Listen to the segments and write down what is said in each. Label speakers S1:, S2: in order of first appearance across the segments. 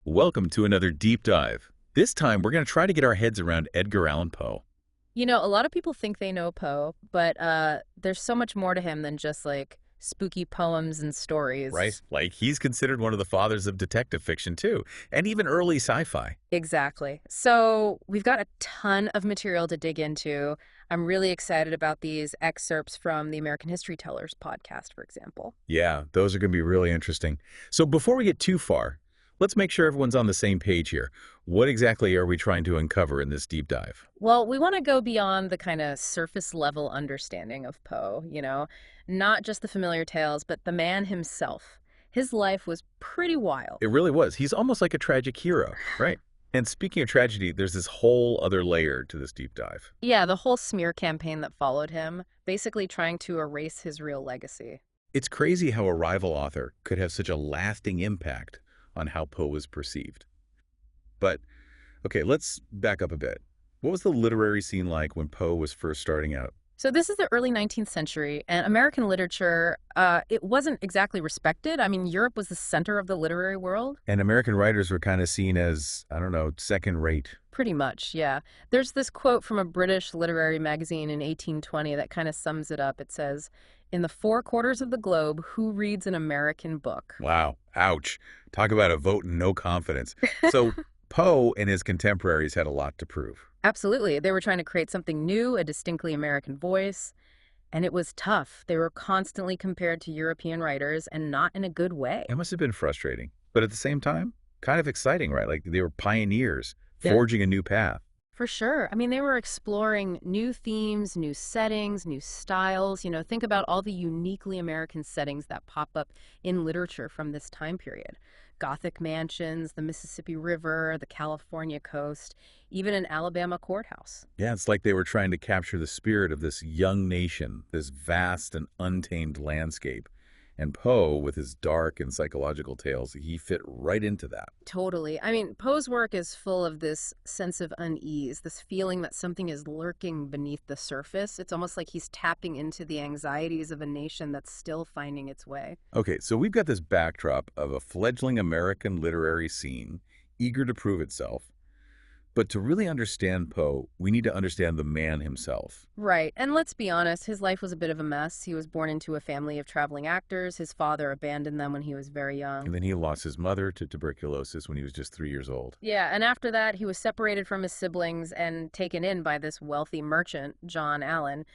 S1: Welcome to another deep dive. This time, we're going to try to get our heads around Edgar Allan Poe,
S2: A lot of people think they know Poe, but there's so much more to him than just like spooky poems and
S1: right?
S2: stories.
S1: Like, he's considered one of the fathers of detective fiction, too, and even early sci-fi.
S2: Exactly. So we've got a ton of material to dig into. I'm really excited about these excerpts from the American History Tellers podcast, for example.
S1: Yeah, those are going to be really interesting. So before we get too far, let's make sure everyone's on the same page here. What exactly are we trying to uncover in this deep dive?
S2: Well, we want to go beyond the kind of surface level understanding of Poe, not just the familiar tales, but the man himself. His life was pretty wild.
S1: It really was. He's almost like a tragic hero, right? And speaking of tragedy, there's this whole other layer to this deep dive.
S2: Yeah, the whole smear campaign that followed him, basically trying to erase his real legacy.
S1: It's crazy how a rival author could have such a lasting impact on how Poe was perceived. But, okay, let's back up a bit. What was the literary scene like when Poe was first starting out?
S2: So this is the early 19th century, and American literature, it wasn't exactly respected. I mean, Europe was the center of the literary world.
S1: And American writers were kind of seen as, I don't know, second rate.
S2: Pretty much, yeah. There's this quote from a British literary magazine in 1820 that kind of sums it up. It says, "In the four quarters of the globe, who reads an American book?"
S1: Wow, ouch. Talk about a vote and no confidence. So Poe and his contemporaries had a lot to prove.
S2: Absolutely. They were trying to create something new, a distinctly American voice. And it was tough. They were constantly compared to European writers and not in a good way.
S1: It must have been frustrating, but at the same time, kind of exciting, right? Like they were pioneers
S2: Yeah.
S1: forging a new path.
S2: For sure. I mean, they were exploring new themes, new settings, new styles. Think about all the uniquely American settings that pop up in literature from this time period. Gothic mansions, the Mississippi River, the California coast, even an Alabama courthouse.
S1: Yeah, it's like they were trying to capture the spirit of this young nation, this vast and untamed landscape. And Poe, with his dark and psychological tales, he fit right into that.
S2: Totally. I mean, Poe's work is full of this sense of unease, this feeling that something is lurking beneath the surface. It's almost like he's tapping into the anxieties of a nation that's still finding its way.
S1: Okay, so we've got this backdrop of a fledgling American literary scene, eager to prove itself. But to really understand Poe, we need to understand the man himself.
S2: Right. And let's be honest, his life was a bit of a mess. He was born into a family of traveling actors. His father abandoned them when he was very young.
S1: And then he lost his mother to tuberculosis when he was just 3 years old.
S2: Yeah, and after that, he was separated from his siblings and taken in by this wealthy merchant, John Allan.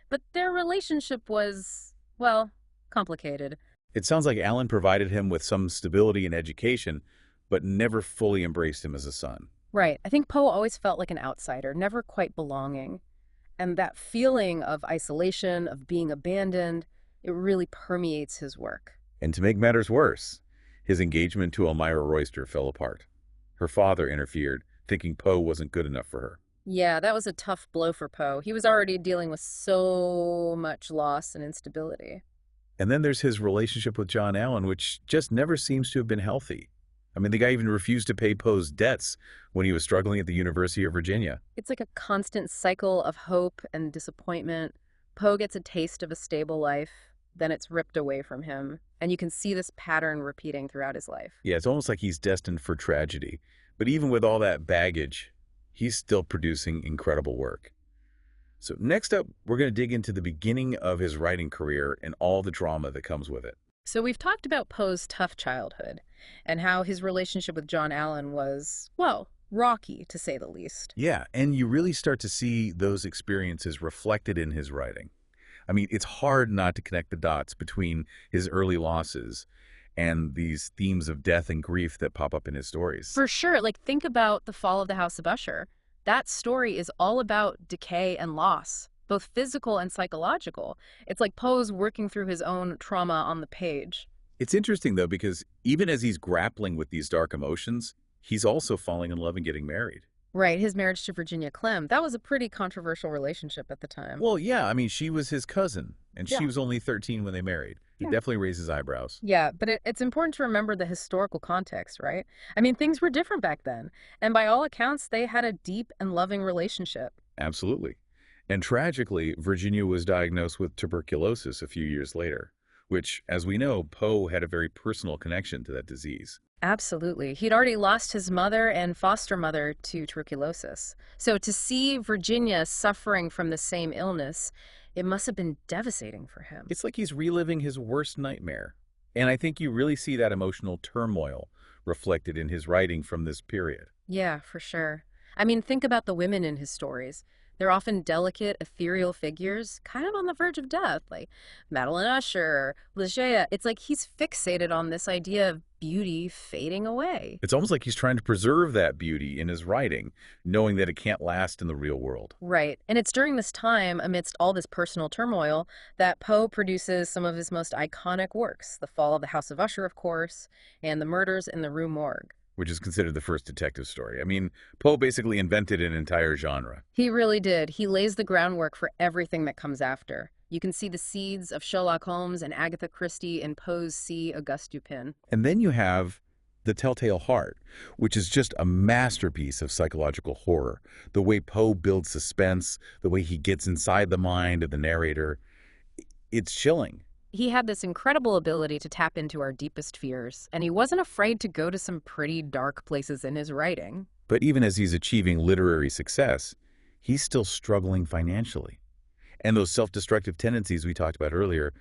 S2: But their relationship was, well, complicated.
S1: It sounds like Allen provided him with some stability and education, but never fully embraced him as a son.
S2: Right. I think Poe always felt like an outsider, never quite belonging. And that feeling of isolation, of being abandoned, it really permeates his work.
S1: And to make matters worse, his engagement to Elmira Royster fell apart. Her father interfered, thinking Poe wasn't good enough for her.
S2: Yeah, that was a tough blow for Poe. He was already dealing with so much loss and instability.
S1: And then there's his relationship with John Allen, which just never seems to have been healthy. I mean, the guy even refused to pay Poe's debts when he was struggling at the University of Virginia.
S2: It's like a constant cycle of hope and disappointment. Poe gets a taste of a stable life, then it's ripped away from him. And you can see this pattern repeating throughout his life.
S1: Yeah, it's almost like he's destined for tragedy. But even with all that baggage, he's still producing incredible work. So next up, we're going to dig into the beginning of his writing career and all the drama that comes with it.
S2: So we've talked about Poe's tough childhood and how his relationship with John Allan was, well, rocky, to say the least.
S1: Yeah, and you really start to see those experiences reflected in his writing. I mean, it's hard not to connect the dots between his early losses and these themes of death and grief that pop up in his stories.
S2: For sure. Like, think about The Fall of the House of Usher. That story is all about decay and loss, both physical and psychological. It's like Poe's working through his own trauma on the page.
S1: It's interesting, though, because even as he's grappling with these dark emotions, he's also falling in love and getting married.
S2: Right, his marriage to Virginia Clem, that was a pretty controversial relationship at the time.
S1: Well, yeah, I mean, she was his cousin, and
S2: Yeah.
S1: she was only 13 when they married. It
S2: Yeah.
S1: definitely raises eyebrows.
S2: Yeah, but it's important to remember the historical context, right? I mean, things were different back then, and by all accounts, they had a deep and loving relationship.
S1: Absolutely. And tragically, Virginia was diagnosed with tuberculosis a few years later, which, as we know, Poe had a very personal connection to that disease.
S2: Absolutely. He'd already lost his mother and foster mother to tuberculosis. So to see Virginia suffering from the same illness, it must have been devastating for him.
S1: It's like he's reliving his worst nightmare. And I think you really see that emotional turmoil reflected in his writing from this period.
S2: Yeah, for sure. I mean, think about the women in his stories. They're often delicate, ethereal figures, kind of on the verge of death, like Madeline Usher, Ligeia. It's like he's fixated on this idea of beauty fading away.
S1: It's almost like he's trying to preserve that beauty in his writing, knowing that it can't last in the real world.
S2: Right. And it's during this time, amidst all this personal turmoil, that Poe produces some of his most iconic works: The Fall of the House of Usher, of course, and The Murders in the Rue Morgue.
S1: Which is considered the first detective story. I mean, Poe basically invented an entire genre.
S2: He really did. He lays the groundwork for everything that comes after. You can see the seeds of Sherlock Holmes and Agatha Christie in Poe's C. Auguste Dupin.
S1: And then you have The Telltale Heart, which is just a masterpiece of psychological horror. The way Poe builds suspense, the way he gets inside the mind of the narrator, it's chilling.
S2: He had this incredible ability to tap into our deepest fears, and he wasn't afraid to go to some pretty dark places in his writing.
S1: But even as he's achieving literary success, he's still struggling financially. And those self-destructive tendencies we talked about earlier,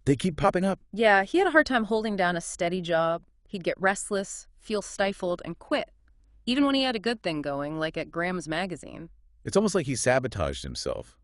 S1: they keep popping up.
S2: Yeah, he had a hard time holding down a steady job. He'd get restless, feel stifled, and quit, even when he had a good thing going, like at Graham's magazine.
S1: It's almost like he sabotaged himself.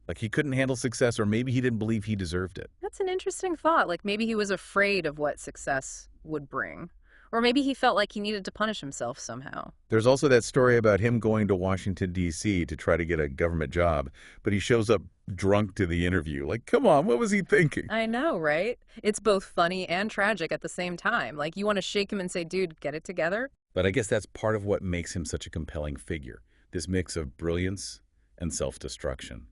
S1: Like he couldn't handle success, or maybe he didn't believe he deserved it.
S2: That's an interesting thought. Like maybe he was afraid of what success would bring. Or maybe he felt like he needed to punish himself somehow.
S1: There's also that story about him going to Washington, D.C. to try to get a government job, but he shows up drunk to the interview. Like, come on, what was he thinking?
S2: I know, right? It's both funny and tragic at the same time. Like you want to shake him and say, dude, get it together.
S1: But I guess that's part of what makes him such a compelling figure, this mix of brilliance and self-destruction.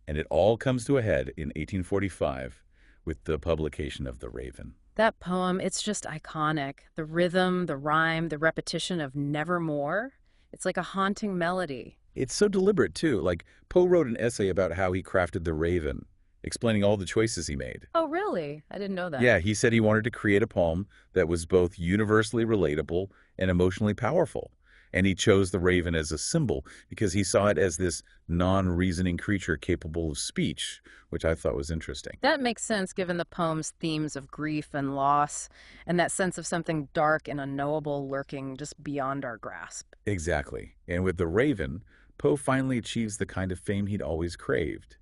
S1: And it all comes to a head in 1845 with the publication of The Raven.
S2: That poem, it's just iconic. The rhythm, the rhyme, the repetition of nevermore. It's like a haunting melody.
S1: It's so deliberate, too. Like, Poe wrote an essay about how he crafted The Raven, explaining all the choices he made.
S2: Oh, really? I didn't know that.
S1: Yeah, he said he wanted to create a poem that was both universally relatable and emotionally powerful. And he chose the raven as a symbol because he saw it as this non-reasoning creature capable of speech, which I thought was interesting.
S2: That makes sense given the poem's themes of grief and loss and that sense of something dark and unknowable lurking just beyond our grasp.
S1: Exactly. And with The Raven, Poe finally achieves the kind of fame he'd always craved.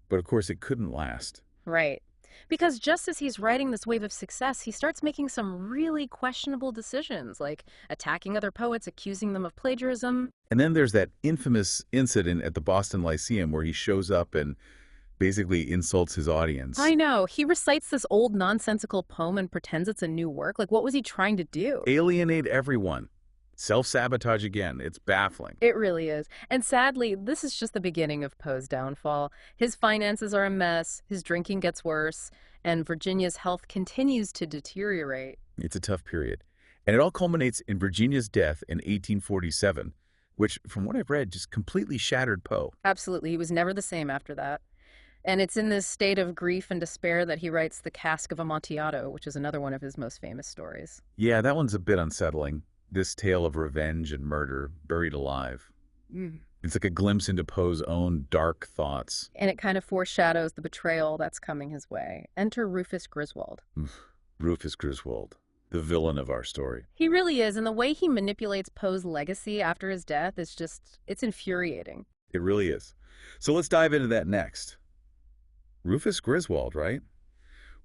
S1: But of course, it couldn't last.
S2: Right. Because just as he's riding this wave of success, he starts making some really questionable decisions, like attacking other poets, accusing them of plagiarism.
S1: And then there's that infamous incident at the Boston Lyceum where he shows up and basically insults his audience.
S2: I know. He recites this old nonsensical poem and pretends it's a new work. Like, what was he trying to do?
S1: Alienate everyone. Self-sabotage again. It's baffling.
S2: It really is. And sadly, this is just the beginning of Poe's downfall. His finances are a mess, his drinking gets worse, and Virginia's health continues to deteriorate.
S1: It's a tough period. And it all culminates in Virginia's death in 1847, which, from what I've read, just completely shattered Poe.
S2: Absolutely. He was never the same after that. And it's in this state of grief and despair that he writes The Cask of Amontillado, which is another one of his most famous stories.
S1: Yeah, that one's a bit unsettling. This tale of revenge and murder buried alive. It's like a glimpse into Poe's own dark thoughts.
S2: And it kind of foreshadows the betrayal that's coming his way. Enter Rufus Griswold.
S1: Rufus Griswold, the villain of our story.
S2: He really is, and the way he manipulates Poe's legacy after his death is just, it's infuriating.
S1: It really is. So let's dive into that next. Rufus Griswold, right?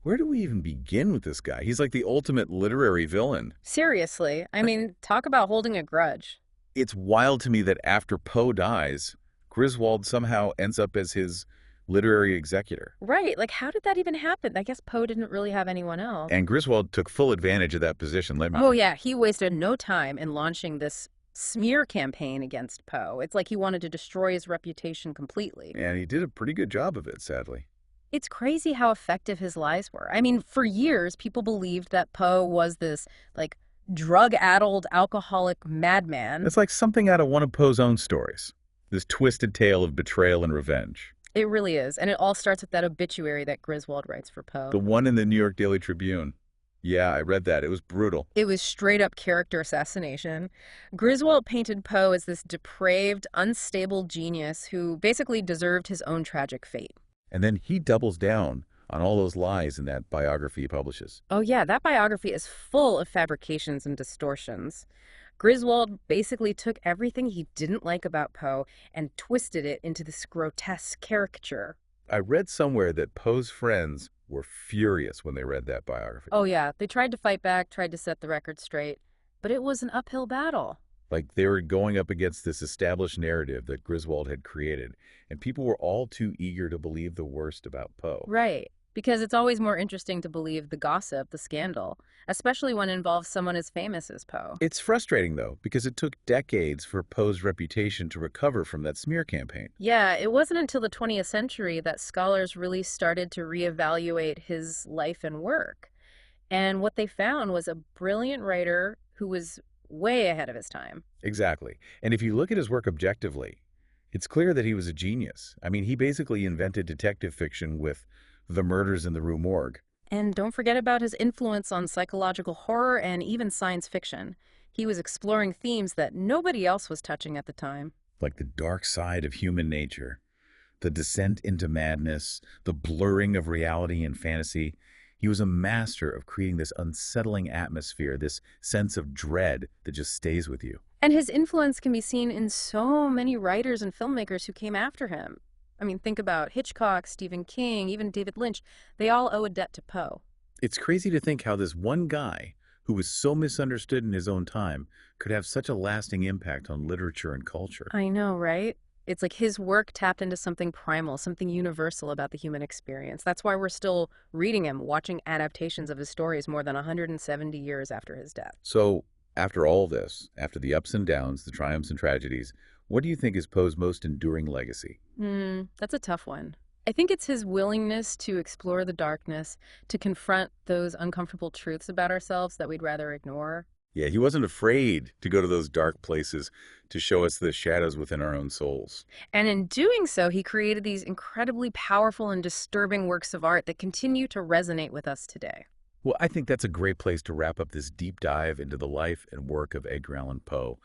S1: Where do we even begin with this guy? He's like the ultimate literary villain.
S2: Seriously. I mean, talk about holding a grudge.
S1: It's wild to me that after Poe dies, Griswold somehow ends up as his literary executor.
S2: Right. Like, how did that even happen? I guess Poe didn't really have anyone else.
S1: And Griswold took full advantage of that position.
S2: Oh, yeah. He wasted no time in launching this smear campaign against Poe. It's like he wanted to destroy his reputation completely.
S1: And he did a pretty good job of it, sadly.
S2: It's crazy how effective his lies were. I mean, for years, people believed that Poe was this, like, drug-addled, alcoholic madman.
S1: It's like something out of one of Poe's own stories. This twisted tale of betrayal and revenge.
S2: It really is. And it all starts with that obituary that Griswold writes for Poe.
S1: The one in the New York Daily Tribune. Yeah, I read that. It was brutal.
S2: It was straight up character assassination. Griswold painted Poe as this depraved, unstable genius who basically deserved his own tragic fate.
S1: And then he doubles down on all those lies in that biography he publishes.
S2: Oh, yeah, that biography is full of fabrications and distortions. Griswold basically took everything he didn't like about Poe and twisted it into this grotesque caricature.
S1: I read somewhere that Poe's friends were furious when they read that biography.
S2: Oh, yeah, they tried to fight back, tried to set the record straight, but it was an uphill battle.
S1: Like they were going up against this established narrative that Griswold had created, and people were all too eager to believe the worst about Poe.
S2: Right, because it's always more interesting to believe the gossip, the scandal, especially when it involves someone as famous as Poe.
S1: It's frustrating, though, because it took decades for Poe's reputation to recover from that smear campaign.
S2: Yeah, it wasn't until the 20th century that scholars really started to reevaluate his life and work. And what they found was a brilliant writer who was way ahead of his time.
S1: Exactly. And if you look at his work objectively, it's clear that he was a genius. I mean, he basically invented detective fiction with The Murders in the Rue Morgue.
S2: And don't forget about his influence on psychological horror and even science fiction. He was exploring themes that nobody else was touching at the time.
S1: Like the dark side of human nature, the descent into madness, the blurring of reality and fantasy. He was a master of creating this unsettling atmosphere, this sense of dread that just stays with you.
S2: And his influence can be seen in so many writers and filmmakers who came after him. I mean, think about Hitchcock, Stephen King, even David Lynch. They all owe a debt to Poe.
S1: It's crazy to think how this one guy, who was so misunderstood in his own time, could have such a lasting impact on literature and culture.
S2: I know, right? It's like his work tapped into something primal, something universal about the human experience. That's why we're still reading him, watching adaptations of his stories more than 170 years after his death.
S1: So, after all this, after the ups and downs, the triumphs and tragedies, what do you think is Poe's most enduring legacy?
S2: That's a tough one. I think it's his willingness to explore the darkness, to confront those uncomfortable truths about ourselves that we'd rather ignore.
S1: Yeah, he wasn't afraid to go to those dark places to show us the shadows within our own souls.
S2: And in doing so, he created these incredibly powerful and disturbing works of art that continue to resonate with us today.
S1: Well, I think that's a great place to wrap up this deep dive into the life and work of Edgar Allan Poe.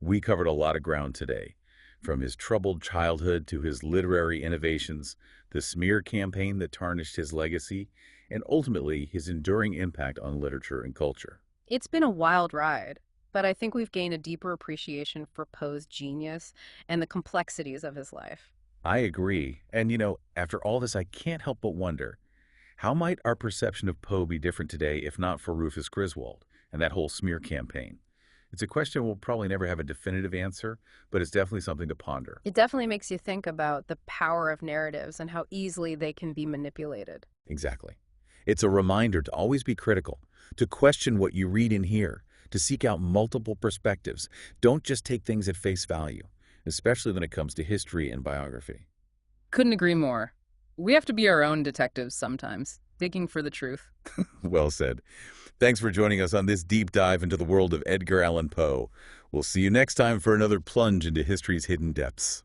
S1: We covered a lot of ground today, from his troubled childhood to his literary innovations, the smear campaign that tarnished his legacy, and ultimately his enduring impact on literature and culture.
S2: It's been a wild ride, but I think we've gained a deeper appreciation for Poe's genius and the complexities of his life.
S1: I agree. And after all this, I can't help but wonder, how might our perception of Poe be different today if not for Rufus Griswold and that whole smear campaign? It's a question we'll probably never have a definitive answer, but it's definitely something to ponder.
S2: It definitely makes you think about the power of narratives and how easily they can be manipulated.
S1: Exactly. It's a reminder to always be critical, to question what you read and hear, to seek out multiple perspectives. Don't just take things at face value, especially when it comes to history and biography.
S2: Couldn't agree more. We have to be our own detectives sometimes, digging for the truth.
S1: Well said. Thanks for joining us on this deep dive into the world of Edgar Allan Poe. We'll see you next time for another plunge into history's hidden depths.